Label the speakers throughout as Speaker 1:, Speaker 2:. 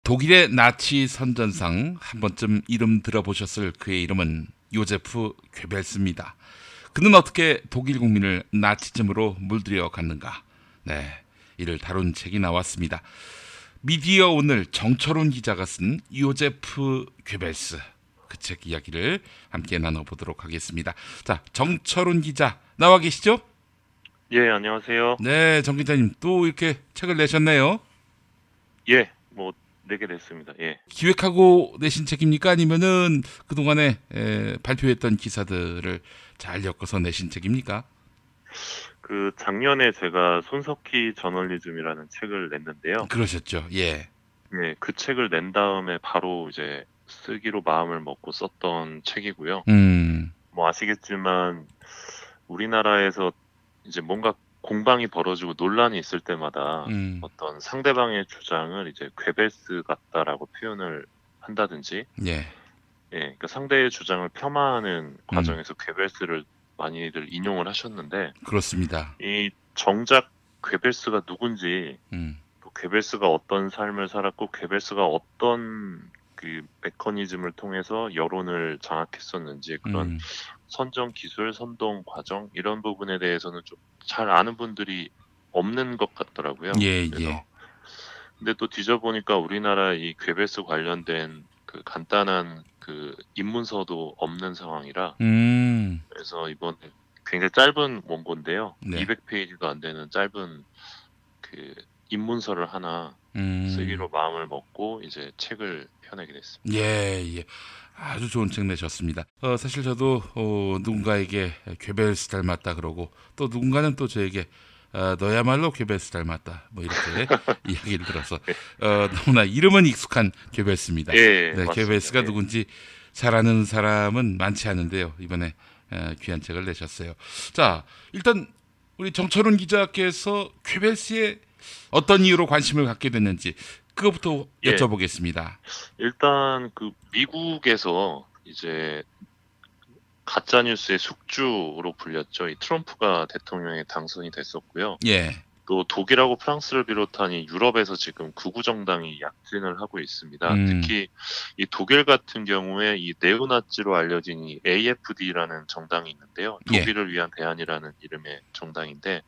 Speaker 1: 독일의 나치 선전상 한 번쯤 이름 들어보셨을 그의 이름은 요제프 괴벨스입니다. 그는 어떻게 독일 국민을 나치즘으로 물들여 갔는가? 네, 이를 다룬 책이 나왔습니다. 미디어 오늘 정철훈 기자가 쓴 요제프 괴벨스, 그 책 이야기를 함께 나눠보도록 하겠습니다. 자, 정철훈 기자 나와 계시죠?
Speaker 2: 예, 안녕하세요.
Speaker 1: 네, 정 기자님 또 이렇게 책을 내셨네요.
Speaker 2: 예, 뭐, 내게 됐습니다. 예.
Speaker 1: 기획하고 내신 책입니까? 아니면은 그동안에 발표했던 기사들을 잘 엮어서 내신 책입니까?
Speaker 2: 작년에 제가 손석희 저널리즘이라는 책을 냈는데요.
Speaker 1: 그러셨죠. 예.
Speaker 2: 예, 그 책을 낸 다음에 바로 이제 쓰기로 마음을 먹고 썼던 책이고요.
Speaker 1: 음,
Speaker 2: 뭐, 아시겠지만, 우리나라에서 이제 뭔가 공방이 벌어지고 논란이 있을 때마다
Speaker 1: 음,
Speaker 2: 어떤 상대방의 주장을 이제 괴벨스 같다라고 표현을 한다든지,
Speaker 1: 예,
Speaker 2: 예, 그러니까 상대의 주장을 폄하하는
Speaker 1: 음,
Speaker 2: 과정에서 괴벨스를 많이들 인용을 하셨는데,
Speaker 1: 그렇습니다.
Speaker 2: 이 정작 괴벨스가 누군지,
Speaker 1: 음,
Speaker 2: 또 괴벨스가 어떤 삶을 살았고, 괴벨스가 어떤 그 메커니즘을 통해서 여론을 장악했었는지, 그런
Speaker 1: 음,
Speaker 2: 선정 기술, 선동 과정, 이런 부분에 대해서는 좀 잘 아는 분들이 없는 것 같더라고요.
Speaker 1: 예, 예,
Speaker 2: 그래서, 근데 또 뒤져보니까 우리나라 이 괴벨스 관련된 그 간단한 그 입문서도 없는 상황이라,
Speaker 1: 음,
Speaker 2: 그래서 이번에 굉장히 짧은 원고인데요.
Speaker 1: 네,
Speaker 2: 200페이지도 안 되는 짧은 그 입문서를 하나
Speaker 1: 음,
Speaker 2: 쓰기로 마음을 먹고 이제 책을 펴내게 됐습니다.
Speaker 1: 예, 예. 아주 좋은 책 내셨습니다. 사실 저도 누군가에게 괴벨스 닮았다 그러고 또 누군가는 또 저에게 너야말로 괴벨스 닮았다 뭐 이렇게 이야기를 들어서 너무나 이름은 익숙한 괴벨스입니다.
Speaker 2: 예,
Speaker 1: 네,
Speaker 2: 맞습니다.
Speaker 1: 괴벨스가
Speaker 2: 예.
Speaker 1: 누군지 잘 아는 사람은 많지 않은데요. 이번에 귀한 책을 내셨어요. 자, 일단 우리 정철훈 기자께서 괴벨스에 어떤 이유로 관심을 갖게 됐는지 그것부터
Speaker 2: 예.
Speaker 1: 여쭤보겠습니다.
Speaker 2: 일단 미국에서 이제 가짜 뉴스의 숙주로 불렸죠. 이 트럼프가 대통령에 당선이 됐었고요.
Speaker 1: 예.
Speaker 2: 또 독일하고 프랑스를 비롯한 이 유럽에서 지금 극우 정당이 약진을 하고 있습니다.
Speaker 1: 음,
Speaker 2: 특히 이 독일 같은 경우에 이 네오나치로 알려진 이 AfD라는 정당이 있는데요.
Speaker 1: 예.
Speaker 2: 독일을 위한 대안이라는 이름의 정당인데,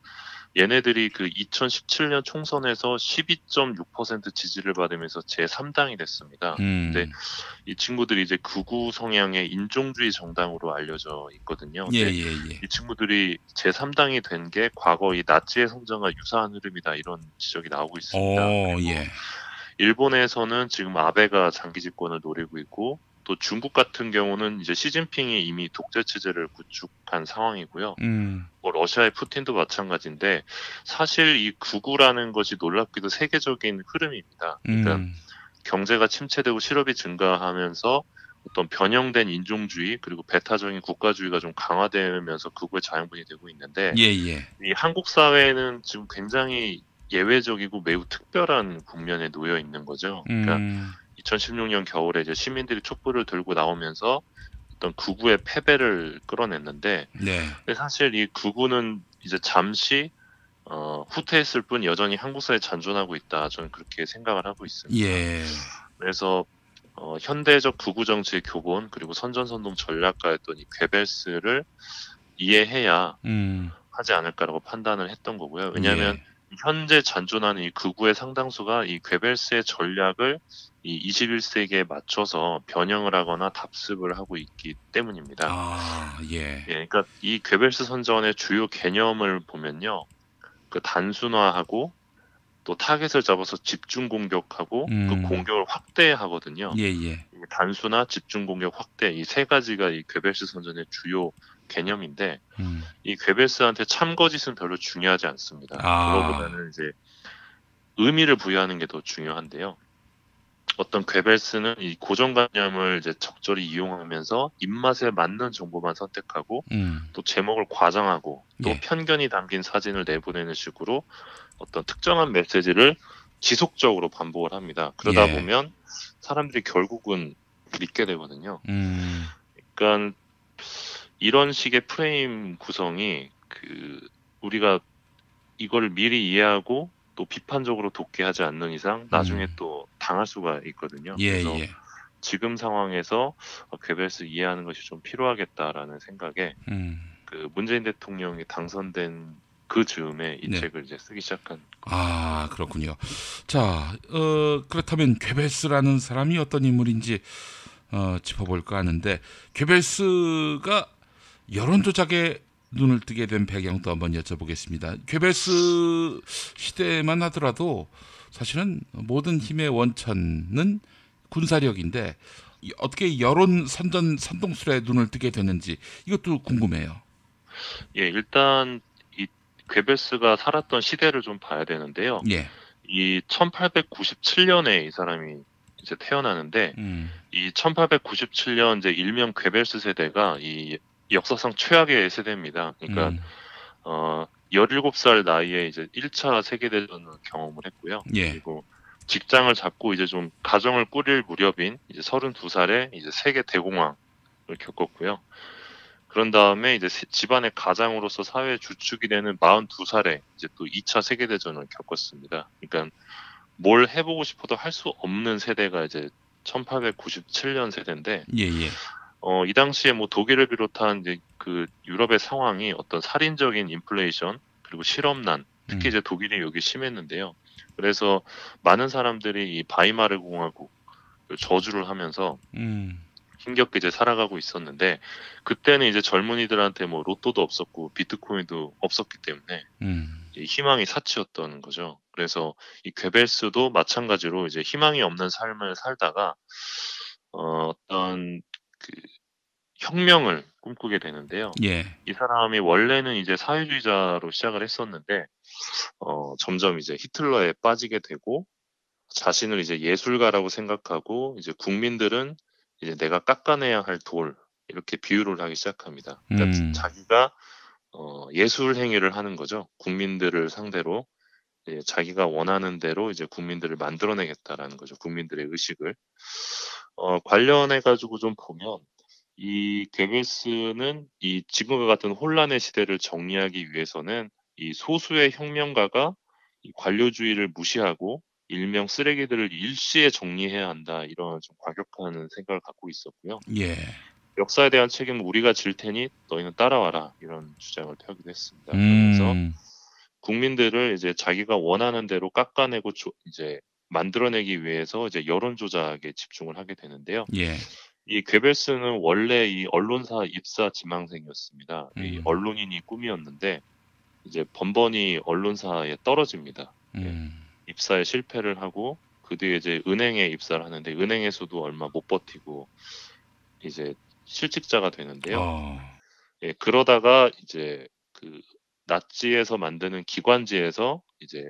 Speaker 2: 얘네들이 그 2017년 총선에서 12.6% 지지를 받으면서 제3당이 됐습니다. 근데
Speaker 1: 음,
Speaker 2: 이 친구들이 이제 극우 성향의 인종주의 정당으로 알려져 있거든요.
Speaker 1: 예,
Speaker 2: 근데
Speaker 1: 예, 예.
Speaker 2: 이 친구들이 제3당이 된 게 과거 이 나치의 성장과 유사한 흐름이다, 이런 지적이 나오고 있습니다. 그리고
Speaker 1: 예.
Speaker 2: 일본에서는 지금 아베가 장기 집권을 노리고 있고, 또 중국 같은 경우는 이제 시진핑이 이미 독재 체제를 구축한 상황이고요.
Speaker 1: 음,
Speaker 2: 뭐 러시아의 푸틴도 마찬가지인데, 사실 이 극우라는 것이 놀랍게도 세계적인 흐름입니다. 그러니까
Speaker 1: 음,
Speaker 2: 경제가 침체되고 실업이 증가하면서 어떤 변형된 인종주의, 그리고 배타적인 국가주의가 좀 강화되면서 극우의 자양분이 되고 있는데,
Speaker 1: 예, 예.
Speaker 2: 이 한국 사회는 지금 굉장히 예외적이고 매우 특별한 국면에 놓여 있는 거죠. 그러니까
Speaker 1: 음,
Speaker 2: 2016년 겨울에 이제 시민들이 촛불을 들고 나오면서 어떤 극우의 패배를 끌어냈는데,
Speaker 1: 네.
Speaker 2: 근데 사실 이 극우는 이제 잠시 후퇴했을 뿐 여전히 한국 사회에 잔존하고 있다. 저는 그렇게 생각을 하고 있습니다.
Speaker 1: 예.
Speaker 2: 그래서 현대적 극우 정치의 교본, 그리고 선전선동 전략가였던 이 괴벨스를 이해해야
Speaker 1: 음,
Speaker 2: 하지 않을까라고 판단을 했던 거고요. 왜냐하면
Speaker 1: 예.
Speaker 2: 현재 잔존하는 이 극우의 상당수가 이 괴벨스의 전략을 이 21세기에 맞춰서 변형을 하거나 답습을 하고 있기 때문입니다.
Speaker 1: 예.
Speaker 2: 예, 그러니까 이 괴벨스 선전의 주요 개념을 보면요, 단순화하고 또 타겟을 잡아서 집중 공격하고 그
Speaker 1: 음,
Speaker 2: 공격을 확대하거든요.
Speaker 1: 예, 예.
Speaker 2: 이 단순화, 집중 공격, 확대, 이 세 가지가 이 괴벨스 선전의 주요 개념인데,
Speaker 1: 음,
Speaker 2: 이 괴벨스한테 참거짓은 별로 중요하지 않습니다.
Speaker 1: 아,
Speaker 2: 그거보다는 이제 의미를 부여하는 게 더 중요한데요. 어떤 괴벨스는 이 고정관념을 이제 적절히 이용하면서 입맛에 맞는 정보만 선택하고, 또 제목을 과장하고, 또
Speaker 1: 예,
Speaker 2: 편견이 담긴 사진을 내보내는 식으로 어떤 특정한 메시지를 지속적으로 반복을 합니다. 그러다
Speaker 1: 예.
Speaker 2: 보면 사람들이 결국은 믿게 되거든요.
Speaker 1: 음,
Speaker 2: 그러니까 이런 식의 프레임 구성이 우리가 이걸 미리 이해하고 또 비판적으로 독해하지 않는 이상 나중에 또 당할 수가 있거든요. 그래서 지금 상황에서 괴벨스 이해하는 것이 좀 필요하겠다라는 생각에 그 문재인 대통령이 당선된 그 즈음에 이 책을 이제 쓰기 시작한
Speaker 1: 겁니다. 그렇군요. 자, 그렇다면 괴벨스라는 사람이 어떤 인물인지 짚어볼까 하는데, 괴벨스가 여론 조작에 눈을 뜨게 된 배경도 한번 여쭤보겠습니다. 괴벨스 시대만 하더라도 사실은 모든 힘의 원천은 군사력인데 어떻게 여론 선동술에 눈을 뜨게 됐는지 이것도 궁금해요.
Speaker 2: 예, 일단 이 괴벨스가 살았던 시대를 좀 봐야 되는데요. 이 1897년에 이 사람이 이제 태어나는데 이 1897년 이제 일명 괴벨스 세대가 이 역사상 최악의 세대입니다. 그러니까 17살 나이에 이제 1차 세계대전을 경험을 했고요. 그리고 직장을 잡고 이제 좀 가정을 꾸릴 무렵인 이제 32살에 이제 세계 대공황을 겪었고요. 그런 다음에 이제 집안의 가장으로서 사회 주축이 되는 42살에 이제 또 2차 세계대전을 겪었습니다. 그러니까 뭘 해보고 싶어도 할 수 없는 세대가 이제 1897년 세대인데, 이 당시에 뭐 독일을 비롯한 이제 그 유럽의 상황이 어떤 살인적인 인플레이션 그리고 실업난, 특히 이제 독일이 여기 심했는데요. 그래서 많은 사람들이 이 바이마르 공화국을 저주를 하면서 힘겹게 이제 살아가고 있었는데, 그때는 이제 젊은이들한테 뭐 로또도 없었고 비트코인도 없었기 때문에 희망이 사치였던 거죠. 그래서 이 괴벨스도 마찬가지로 이제 희망이 없는 삶을 살다가 어떤 그 혁명을 꿈꾸게 되는데요. 이 사람이 원래는 이제 사회주의자로 시작을 했었는데 점점 이제 히틀러에 빠지게 되고 자신을 이제 예술가라고 생각하고 이제 국민들은 이제 내가 깎아내야 할 돌 이렇게 비유를 하기 시작합니다. 그러니까 자기가 예술 행위를 하는 거죠. 국민들을 상대로 자기가 원하는 대로 이제 국민들을 만들어내겠다라는 거죠. 국민들의 의식을 관련해 가지고 좀 보면 이 괴벨스는 이 지금과 같은 혼란의 시대를 정리하기 위해서는 이 소수의 혁명가가 이 관료주의를 무시하고 일명 쓰레기들을 일시에 정리해야 한다 이런 좀 과격한 생각을 갖고 있었고요. 역사에 대한 책임은 우리가 질 테니 너희는 따라와라 이런 주장을 펴기도 했습니다. 그러면서 국민들을 이제 자기가 원하는 대로 깎아내고 이제 만들어내기 위해서 이제 여론 조작에 집중을 하게 되는데요. 이 괴벨스는 원래 이 언론사 입사 지망생이었습니다. 이 언론인이 꿈이었는데 이제 번번이 언론사에 떨어집니다. 입사에 실패를 하고 그 뒤에 이제 은행에 입사를 하는데 은행에서도 얼마 못 버티고 이제 실직자가 되는데요. 그러다가 이제 그 나치에서 만드는 기관지에서 이제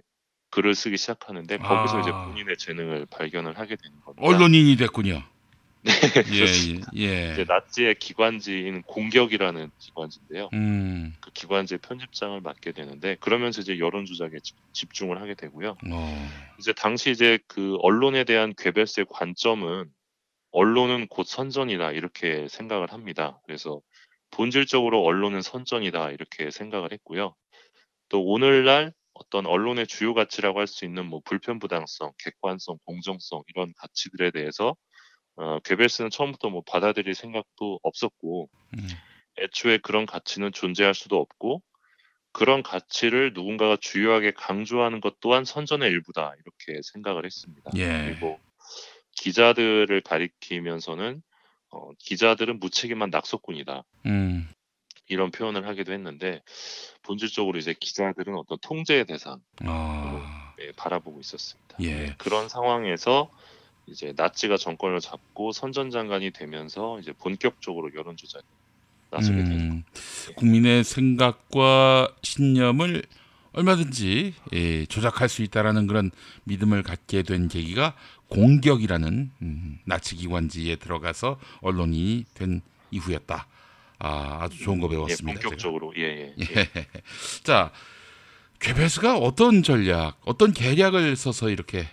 Speaker 2: 글을 쓰기 시작하는데 거기서 이제 본인의 재능을 발견을 하게 되는 겁니다.
Speaker 1: 언론인이 됐군요.
Speaker 2: 네, 이제 나치의 기관지인 공격이라는 기관지인데요. 그 기관지의 편집장을 맡게 되는데 그러면서 이제 여론 조작에 집중을 하게 되고요. 이제 당시 이제 그 언론에 대한 괴벨스의 관점은 언론은 곧 선전이다 이렇게 생각을 합니다. 그래서 본질적으로 언론은 선전이다 이렇게 생각을 했고요. 또 오늘날 어떤 언론의 주요 가치라고 할 수 있는 뭐 불편부당성, 객관성, 공정성 이런 가치들에 대해서 괴벨스는 처음부터 뭐 받아들일 생각도 없었고 애초에 그런 가치는 존재할 수도 없고 그런 가치를 누군가가 주요하게 강조하는 것 또한 선전의 일부다 이렇게 생각을 했습니다. 그리고 기자들을 가리키면서는 기자들은 무책임한 낙서꾼이다 이런 표현을 하기도 했는데 본질적으로 이제 기자들은 어떤 통제의 대상으로 바라보고 있었습니다. 그런 상황에서 이제 나치가 정권을 잡고 선전장관이 되면서 이제 본격적으로 여론 조작에 나서게 되는 겁니다.
Speaker 1: 국민의 생각과 신념을 얼마든지 조작할 수 있다라는 그런 믿음을 갖게 된 계기가 공격이라는 나치 기관지에 들어가서 언론이 된 이후였다. 아주 좋은 거 배웠습니다.
Speaker 2: 본격적으로
Speaker 1: 자, 괴벨스가 어떤 전략, 어떤 계략을 써서 이렇게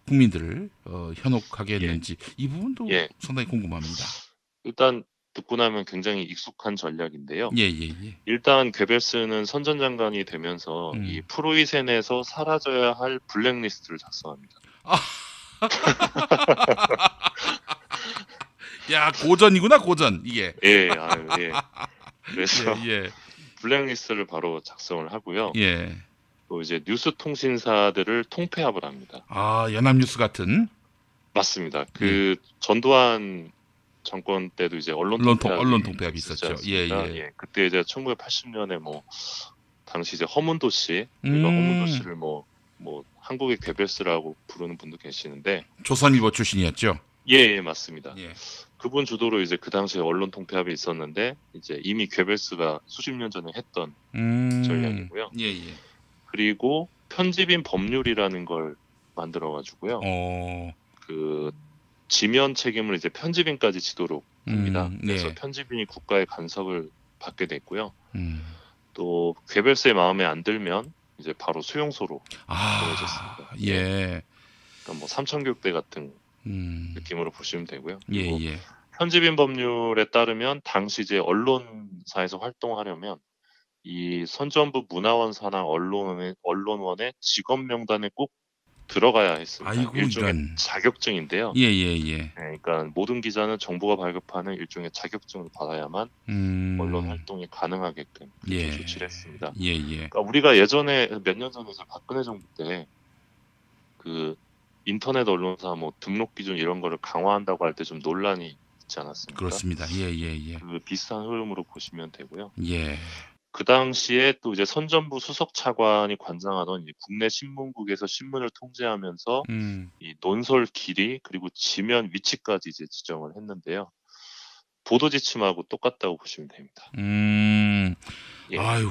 Speaker 1: 국민들을 현혹하게 했는지 이 부분도 상당히 궁금합니다.
Speaker 2: 일단 듣고 나면 굉장히 익숙한 전략인데요.
Speaker 1: 예, 예, 예.
Speaker 2: 일단 괴벨스는 선전장관이 되면서 이 프로이센에서 사라져야 할 블랙리스트를 작성합니다.
Speaker 1: 야, 고전이구나, 고전, 이게.
Speaker 2: 예, 아유, 예. 그래서
Speaker 1: 예, 예.
Speaker 2: 블랙리스트를 바로 작성을 하고요.
Speaker 1: 예.
Speaker 2: 또 이제 뉴스 통신사들을 통폐합을 합니다.
Speaker 1: 아, 연합뉴스 같은.
Speaker 2: 맞습니다. 그 전두환 정권 때도 이제 언론
Speaker 1: 통폐합이 있었죠. 예,
Speaker 2: 않습니까?
Speaker 1: 예.
Speaker 2: 그때 이제 1980년에 뭐 당시 이제 허문도 씨, 그러니까 허문도 씨를 뭐 한국의 괴벨스라고 부르는 분도 계시는데
Speaker 1: 조선일보 출신이었죠.
Speaker 2: 예, 맞습니다.
Speaker 1: 예.
Speaker 2: 그분 주도로 이제 그 당시에 언론 통폐합이 있었는데 이제 이미 괴벨스가 수십 년 전에 했던 전략이고요.
Speaker 1: 예, 예.
Speaker 2: 그리고 편집인 법률이라는 걸 만들어 가지고요. 그 지면 책임을 이제 편집인까지 지도록 합니다. 그래서 편집인이 국가의 간섭을 받게 됐고요. 또 괴벨스의 마음에 안 들면 이제 바로 수용소로 보내졌습니다.
Speaker 1: 예.
Speaker 2: 그러니까 뭐 삼천교육대 같은 느낌으로 보시면 되고요.
Speaker 1: 예, 예.
Speaker 2: 편집인 법률에 따르면 당시 이제 언론사에서 활동하려면 이 선전부 문화원 산하 언론원의 직업 명단에 꼭 들어가야 했습니다.
Speaker 1: 아이고,
Speaker 2: 일종의
Speaker 1: 이런.
Speaker 2: 자격증인데요.
Speaker 1: 예, 예, 예.
Speaker 2: 네, 그러니까 모든 기자는 정부가 발급하는 일종의 자격증을 받아야만 언론 활동이 가능하게끔 그렇게 조치를 했습니다.
Speaker 1: 예, 예.
Speaker 2: 그러니까 우리가 예전에 몇 년 전에 박근혜 정부 때 그 인터넷 언론사 뭐 등록 기준 이런 거를 강화한다고 할 때 좀 논란이 있지 않았습니까?
Speaker 1: 그렇습니다. 예, 예, 예.
Speaker 2: 그 비슷한 흐름으로 보시면 되고요.
Speaker 1: 예.
Speaker 2: 그 당시에 또 이제 선전부 수석 차관이 관장하던 이 국내 신문국에서 신문을 통제하면서 이 논설 길이 그리고 지면 위치까지 이제 지정을 했는데요. 보도 지침하고 똑같다고 보시면 됩니다.
Speaker 1: 예. 아유,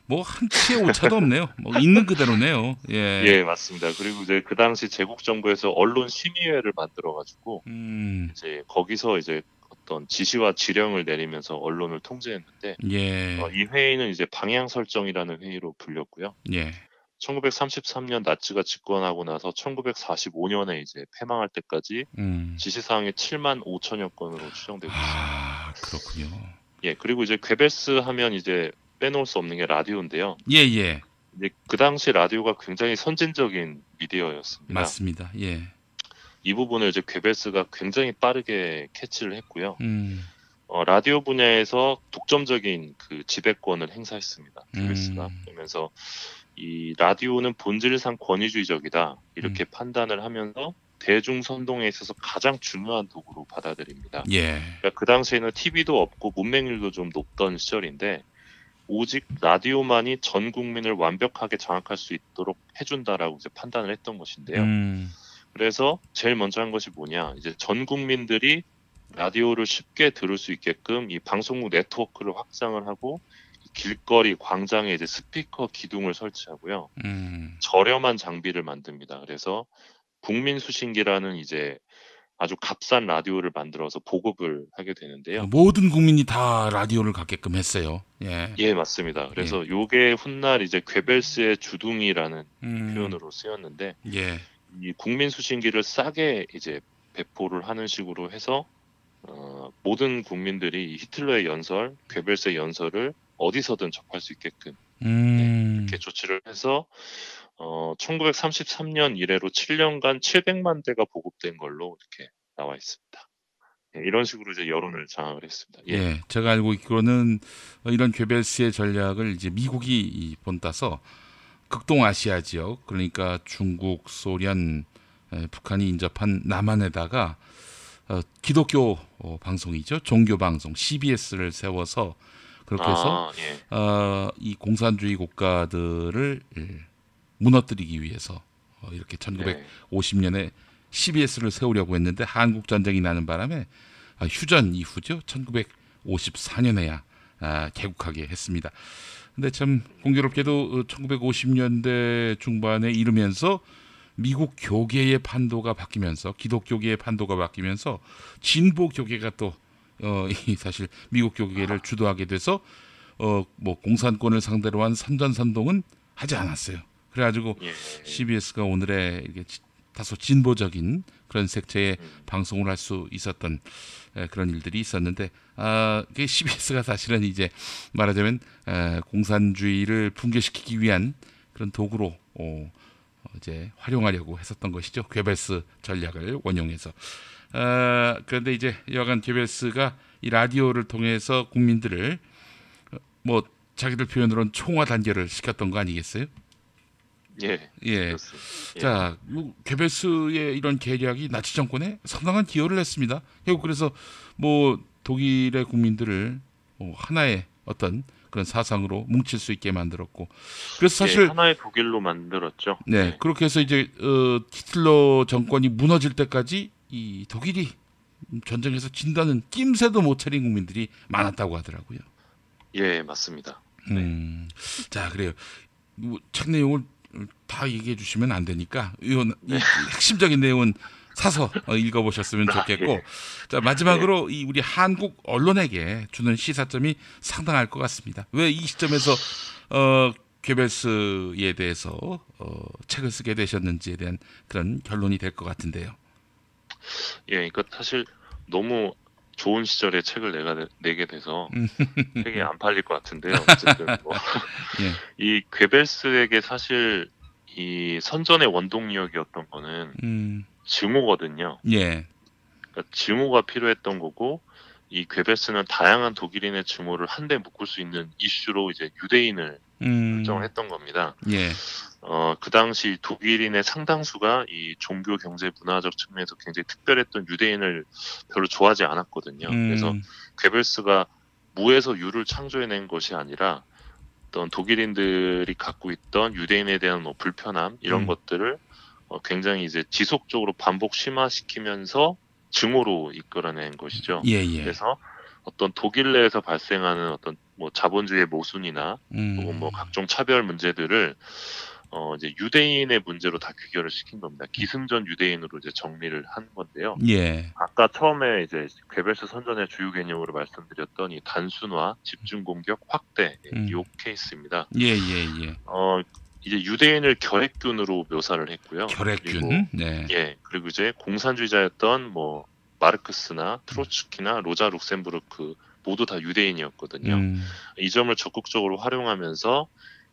Speaker 1: 뭐 한치의 오차도 없네요. 뭐 있는 그대로네요. 예.
Speaker 2: 예, 맞습니다. 그리고 이제 그 당시 제국 정부에서 언론 심의회를 만들어 가지고 이제 거기서 이제 어떤 지시와 지령을 내리면서 언론을 통제했는데
Speaker 1: 예.
Speaker 2: 이 회의는 이제 방향 설정이라는 회의로 불렸고요.
Speaker 1: 예.
Speaker 2: 1933년 나치가 집권하고 나서 1945년에 이제 패망할 때까지 지시사항이 7만 5천여 건으로 추정되고 있습니다.
Speaker 1: 그렇군요.
Speaker 2: 예, 그리고 이제 괴벨스 하면 이제 빼놓을 수 없는 게 라디오인데요.
Speaker 1: 예, 예.
Speaker 2: 이제 그 당시 라디오가 굉장히 선진적인 미디어였습니다.
Speaker 1: 맞습니다. 예.
Speaker 2: 이 부분을 이제 괴벨스가 굉장히 빠르게 캐치를 했고요. 라디오 분야에서 독점적인 그 지배권을 행사했습니다. 괴벨스가. 그러면서 이 라디오는 본질상 권위주의적이다 이렇게 판단을 하면서 대중 선동에 있어서 가장 중요한 도구로 받아들입니다.
Speaker 1: 예.
Speaker 2: 그러니까 그 당시에는 TV도 없고 문맹률도 좀 높던 시절인데 오직 라디오만이 전 국민을 완벽하게 장악할 수 있도록 해준다라고 이제 판단을 했던 것인데요. 그래서 제일 먼저 한 것이 뭐냐, 이제 전 국민들이 라디오를 쉽게 들을 수 있게끔 이 방송국 네트워크를 확장을 하고 길거리, 광장에 이제 스피커 기둥을 설치하고요. 저렴한 장비를 만듭니다. 그래서 국민 수신기라는 이제 아주 값싼 라디오를 만들어서 보급을 하게 되는데요.
Speaker 1: 모든 국민이 다 라디오를 갖게끔 했어요. 예.
Speaker 2: 예, 맞습니다. 그래서 요게 훗날 이제 괴벨스의 주둥이라는 표현으로 쓰였는데
Speaker 1: 예.
Speaker 2: 이 국민 수신기를 싸게 이제 배포를 하는 식으로 해서 모든 국민들이 이 히틀러의 연설, 괴벨스의 연설을 어디서든 접할 수 있게끔 이렇게 조치를 해서 1933년 이래로 7년간 700만 대가 보급된 걸로 이렇게 나와 있습니다. 예, 이런 식으로 이제 여론을 장악을 했습니다.
Speaker 1: 예. 예, 제가 알고 있기로는 이런 괴벨스의 전략을 이제 미국이 본따서 극동아시아 지역, 그러니까 중국, 소련, 북한이 인접한 남한에다가 기독교 방송이죠, 종교 방송 CBS를 세워서 그렇게 해서 이 공산주의 국가들을 무너뜨리기 위해서 이렇게 1950년에 CBS를 세우려고 했는데 한국 전쟁이 나는 바람에 휴전 이후죠. 1954년에야 개국하게 했습니다. 근데 참 공교롭게도 1950년대 중반에 이르면서 미국 교계의 판도가 바뀌면서 기독교계의 판도가 바뀌면서 진보 교계가 또 사실 미국 교계를 주도하게 돼서 뭐 공산권을 상대로 한 선전선동은 하지 않았어요. 그래가지고 CBS가 오늘의 이렇게 다소 진보적인 그런 색채의
Speaker 2: 음.
Speaker 1: 방송을 할 수 있었던 그런 일들이 있었는데 그 CBS가 사실은 이제 말하자면 공산주의를 붕괴시키기 위한 그런 도구로 이제 활용하려고 했었던 것이죠. 괴벨스 전략을 원용해서. 그런데 이제 여간 괴벨스가 이 라디오를 통해서 국민들을 뭐 자기들 표현으로는 총화 단결을 시켰던 거 아니겠어요?
Speaker 2: 예,
Speaker 1: 예.
Speaker 2: 그렇습니다. 예,
Speaker 1: 자, 괴벨스의 이런 계략이 나치 정권에 상당한 기여를 했습니다. 결국 그래서 뭐 독일의 국민들을 하나의 어떤 그런 사상으로 뭉칠 수 있게 만들었고, 그래서
Speaker 2: 예,
Speaker 1: 사실
Speaker 2: 하나의 독일로 만들었죠.
Speaker 1: 네,
Speaker 2: 예,
Speaker 1: 그렇게 해서 이제 히틀러 정권이 무너질 때까지 이 독일이 전쟁에서 진다는 낌새도 못 차린 국민들이 많았다고 하더라고요.
Speaker 2: 예, 맞습니다. 네,
Speaker 1: 음, 자, 그래요. 책 내용을 다 얘기해 주시면 안 되니까 이 핵심적인 내용은 사서 읽어보셨으면
Speaker 2: 아,
Speaker 1: 좋겠고,
Speaker 2: 예,
Speaker 1: 자 마지막으로 이 우리 한국 언론에게 주는 시사점이 상당할 것 같습니다. 왜 이 시점에서 괴벨스에 대해서 책을 쓰게 되셨는지에 대한 그런 결론이 될 것 같은데요.
Speaker 2: 예, 그러니까 사실 너무 좋은 시절에 책을 내게 돼서 책이 안 팔릴 것 같은데요. 어쨌든 뭐
Speaker 1: 예,
Speaker 2: 이 괴벨스에게 사실 이 선전의 원동력이었던 거는
Speaker 1: 음,
Speaker 2: 증오거든요.
Speaker 1: 예,
Speaker 2: 그러니까 증오가 필요했던 거고 이 괴벨스는 다양한 독일인의 증오를 한데 묶을 수 있는 이슈로 이제 유대인을 설정을
Speaker 1: 음,
Speaker 2: 했던 겁니다.
Speaker 1: 예,
Speaker 2: 그 당시 독일인의 상당수가 이 종교, 경제, 문화적 측면에서 굉장히 특별했던 유대인을 별로 좋아하지 않았거든요. 그래서
Speaker 1: 음,
Speaker 2: 괴벨스가 무에서 유를 창조해낸 것이 아니라 어떤 독일인들이 갖고 있던 유대인에 대한 뭐 불편함 이런
Speaker 1: 음,
Speaker 2: 것들을 굉장히 이제 지속적으로 반복 심화시키면서 증오로 이끌어낸 것이죠.
Speaker 1: 예, 예,
Speaker 2: 그래서 어떤 독일 내에서 발생하는 어떤 뭐 자본주의의 모순이나 혹은 뭐
Speaker 1: 음,
Speaker 2: 각종 차별 문제들을 이제 유대인의 문제로 다 귀결을 시킨 겁니다. 기승전 유대인으로 이제 정리를 한 건데요.
Speaker 1: 예,
Speaker 2: 아까 처음에 이제 괴벨스 선전의 주요 개념으로 말씀드렸던 이 단순화, 집중 공격, 확대 이
Speaker 1: 음,
Speaker 2: 케이스입니다.
Speaker 1: 예, 예, 예,
Speaker 2: 어, 이제 유대인을 결핵균으로 묘사를 했고요. 그리고
Speaker 1: 결핵균, 네,
Speaker 2: 그리고 이제 공산주의자였던 뭐 마르크스나 트로츠키나 로자 룩셈부르크 모두 다 유대인이었거든요.
Speaker 1: 음,
Speaker 2: 이 점을 적극적으로 활용하면서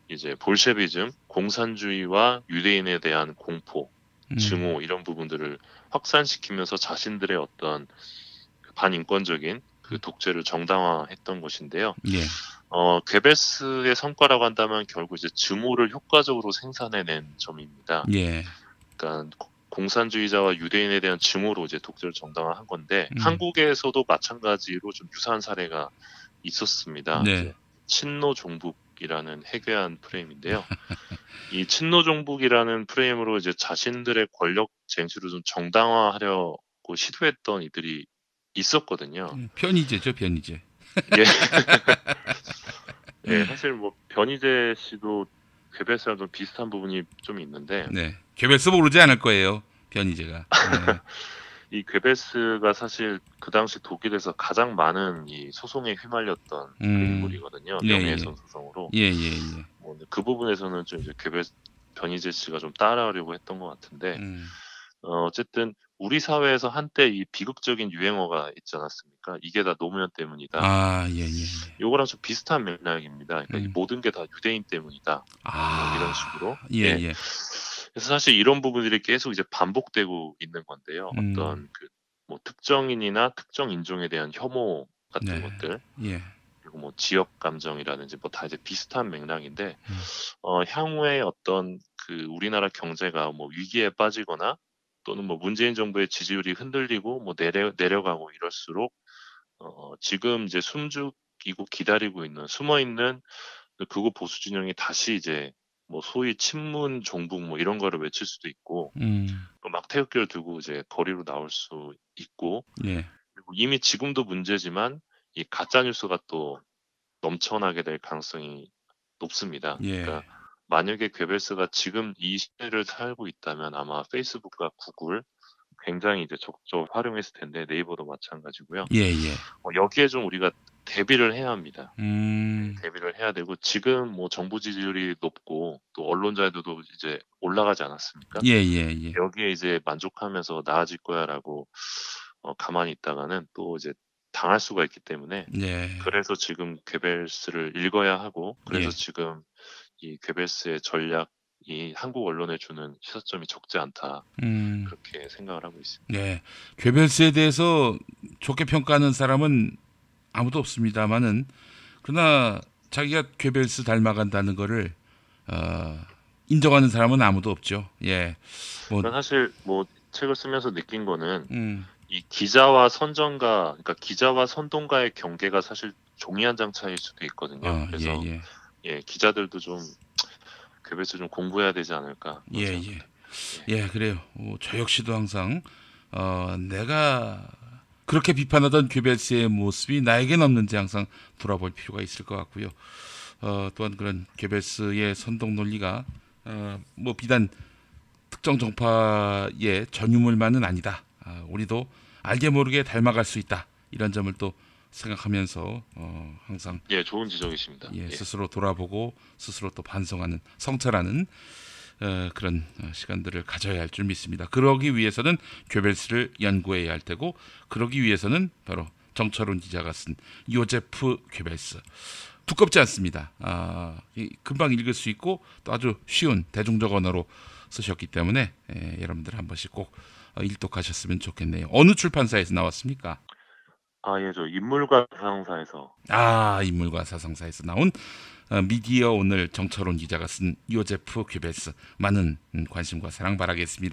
Speaker 2: 이제 볼셰비즘, 공산주의와 유대인에 대한 공포,
Speaker 1: 음,
Speaker 2: 증오 이런 부분들을 확산시키면서 자신들의 어떤 그 반인권적인 그 독재를 정당화했던 것인데요.
Speaker 1: 예,
Speaker 2: 괴벨스의 성과라고 한다면 결국 이제 증오를 효과적으로 생산해낸 점입니다.
Speaker 1: 예,
Speaker 2: 그러니까 공산주의자와 유대인에 대한 증오로 이제 독재를 정당화한 건데
Speaker 1: 음,
Speaker 2: 한국에서도 마찬가지로 좀 유사한 사례가 있었습니다. 이제
Speaker 1: 네,
Speaker 2: 친노 종북이라는 해괴한 프레임인데요. 이 친노 종북이라는 프레임으로 이제 자신들의 권력 쟁취를 좀 정당화하려고 시도했던 이들이 있었거든요.
Speaker 1: 편의제죠, 편의제.
Speaker 2: 예, 예, 사실 뭐 변희재 씨도 괴벨스랑 좀 비슷한 부분이 좀 있는데
Speaker 1: 네, 괴벨스 모르지 않을 거예요, 편의제가. 네,
Speaker 2: 이 괴벨스가 사실 그 당시 독일에서 가장 많은 이 소송에 휘말렸던 그
Speaker 1: 음,
Speaker 2: 인물이거든요.
Speaker 1: 예, 예,
Speaker 2: 명예훼손 소송으로.
Speaker 1: 예, 예, 예,
Speaker 2: 뭐 근데 그 부분에서는 좀 이제 변희재 씨가 좀 따라하려고 했던 것 같은데
Speaker 1: 음,
Speaker 2: 어쨌든 우리 사회에서 한때 이 비극적인 유행어가 있지 않았습니까? 이게 다 노무현 때문이다.
Speaker 1: 아, 예, 예, 예,
Speaker 2: 요거랑 좀 비슷한 맥락입니다. 그러니까 이
Speaker 1: 음,
Speaker 2: 모든 게 다 유대인 때문이다. 뭐 이런 식으로.
Speaker 1: 아, 예,
Speaker 2: 예.
Speaker 1: 예,
Speaker 2: 그래서 사실 이런 부분들이 계속 이제 반복되고 있는 건데요.
Speaker 1: 음,
Speaker 2: 어떤 그 뭐 특정인이나 특정 인종에 대한 혐오 같은
Speaker 1: 네,
Speaker 2: 것들,
Speaker 1: 예,
Speaker 2: 그리고 뭐 지역 감정이라든지 뭐 다 이제 비슷한 맥락인데,
Speaker 1: 음,
Speaker 2: 향후에 어떤 그 우리나라 경제가 뭐 위기에 빠지거나 또는 뭐 문재인 정부의 지지율이 흔들리고 뭐 내려가고 이럴수록 지금 이제 숨죽이고 기다리고 있는 숨어 있는 그 극우 보수 진영이 다시 이제 뭐 소위 친문 종북 뭐 이런 거를 외칠 수도 있고 또 막 태극기를 들고 이제 거리로 나올 수 있고
Speaker 1: 예,
Speaker 2: 그리고 이미 지금도 문제지만 이 가짜 뉴스가 또 넘쳐나게 될 가능성이 높습니다.
Speaker 1: 예,
Speaker 2: 그러니까 만약에 괴벨스가 지금 이 시대를 살고 있다면 아마 페이스북과 구글 굉장히 이제 적극적으로 활용했을 텐데 네이버도 마찬가지고요.
Speaker 1: 예, 예,
Speaker 2: 여기에 좀 우리가 대비를 해야 합니다. 대비를 해야 되고 지금 뭐 정부 지지율이 높고 또 언론자들도 이제 올라가지 않았습니까?
Speaker 1: 예, 예, 예.
Speaker 2: 여기에 이제 만족하면서 나아질 거야라고 가만히 있다가는 또 이제 당할 수가 있기 때문에
Speaker 1: 예.
Speaker 2: 그래서 지금 괴벨스를 읽어야 하고 그래서
Speaker 1: 예.
Speaker 2: 지금 이 괴벨스의 전략이 한국 언론에 주는 시사점이 적지 않다. 그렇게 생각을 하고 있습니다.
Speaker 1: 네. 괴벨스에 대해서 좋게 평가하는 사람은 아무도 없습니다만은 그러나 자기가 괴벨스 닮아간다는 거를 인정하는 사람은 아무도 없죠. 예. 뭐
Speaker 2: 저는 사실 뭐 책을 쓰면서 느낀 거는 이 기자와 선정가, 그러니까 기자와 선동가의 경계가 사실 종이 한 장 차이일 수도 있거든요. 그래서
Speaker 1: 예, 예.
Speaker 2: 예, 기자들도 좀 괴벨스 좀 공부해야 되지 않을까.
Speaker 1: 예, 예. 예, 그래요. 저 역시도 항상 내가 그렇게 비판하던 괴벨스의 모습이 나에겐 없는지 항상 돌아볼 필요가 있을 것 같고요. 또한 그런 괴벨스의 선동 논리가 뭐 비단 특정 정파의 전유물만은 아니다. 우리도 알게 모르게 닮아갈 수 있다. 이런 점을 또 생각하면서 항상
Speaker 2: 예, 좋은 지적이십니다.
Speaker 1: 예, 스스로 돌아보고 스스로 또 반성하는 성찰하는 그런 시간들을 가져야 할 줄 믿습니다. 그러기 위해서는 괴벨스를 연구해야 할 테고 그러기 위해서는 바로 정철훈 기자가 쓴 요제프 괴벨스 두껍지 않습니다. 금방 읽을 수 있고 또 아주 쉬운 대중적 언어로 쓰셨기 때문에 여러분들 한 번씩 꼭 일독하셨으면 좋겠네요. 어느 출판사에서 나왔습니까?
Speaker 2: 예, 저 인물과 사상사에서.
Speaker 1: 인물과 사상사에서 나온 미디어 오늘 정철훈 기자가 쓴 요제프 괴벨스 많은 관심과 사랑 바라겠습니다.